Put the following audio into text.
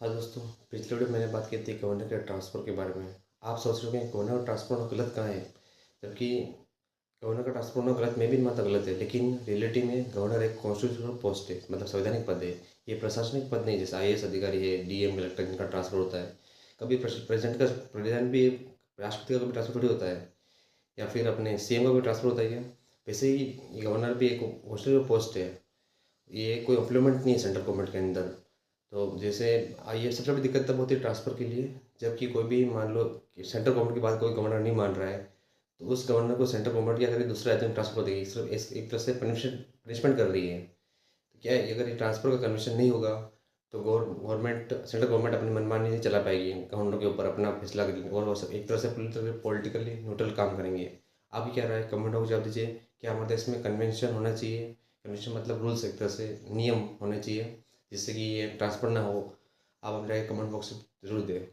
हाँ दोस्तों, पिछले वीडियो मैंने बात की थी गवर्नर के ट्रांसफ़र के बारे में। आप सोच रहे हो कि गवर्नर का ट्रांसफ़र होना गलत कहाँ है? जबकि गवर्नर का ट्रांसफ़र होना गलत, मैं भी नहीं मानता गलत है, लेकिन रियलिटी में गवर्नर एक कॉन्स्टिट्यूशनल पोस्ट है, मतलब संवैधानिक पद है। ये प्रशासनिक पद नहीं, जैसे आईएएस अधिकारी है, डीएम, कलेक्टर जिनका ट्रांसफ़र होता है। कभी प्रेसिडेंट भी, राष्ट्रपति का कभी ट्रांसफ़र थोड़ी होता है, या फिर अपने सीएम का भी ट्रांसफ़र होता है क्या? वैसे ही ये गवर्नर भी एक कॉन्स्टिट्यूशनल पोस्ट है। ये कोई इम्प्लीमेंट नहीं है सेंट्रल गवर्नमेंट के अंदर। तो जैसे ये सबसे बड़ी दिक्कत तब होती है ट्रांसफ़र के लिए, जबकि कोई भी मान लो कि सेंट्रल गवर्नमेंट की बात कोई गवर्नर नहीं मान रहा है, तो उस गवर्नर को सेंट्रल गवर्नमेंट क्या करेगी, दूसरे राज्य में ट्रांसफ़र देगी। सिर्फ एक तरह से पनिशमेंट पनिशमेंट कर रही है। तो क्या है, अगर ये ट्रांसफ़र का कन्विशन नहीं होगा तो गवर्नमेंट, सेंट्रल गवर्नमेंट अपनी मनमानी नहीं चला पाएगी, गवर्नरों के ऊपर अपना फैसला करेगी और वो सब एक तरह से पॉलिटिकली न्यूट्रल काम करेंगे। आपकी क्या राय है? कमेंट बॉक्स में जवाब दीजिए। क्या हमारे देश में कन्वेंशन होना चाहिए? कन्वेंशन मतलब रूल्स, एक तरह से नियम होने चाहिए जिससे कि ये ट्रांसफ़र ना हो। आप अपने कमेंट बॉक्स में ज़रूर दें।